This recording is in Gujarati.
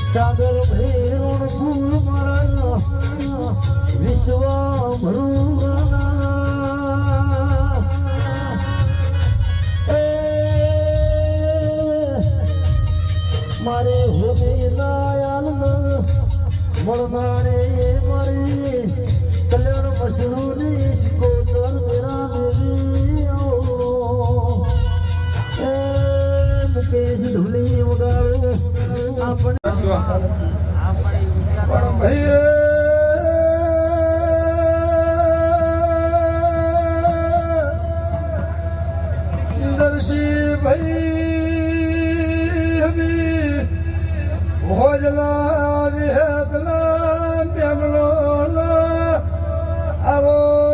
સાગર ભેરણ ફૂલ મારા વિશ્વ ભરુના મારે હોગે નાયાલ મળનારે મારી કલ્યાણ મશરૂની શિકોતર તેરા દેવી મુકેશ ધુલી વગાડો આપણે દર્શી ભાઈ હમી ભોજલા વિહેતલા પ્યગલો આવો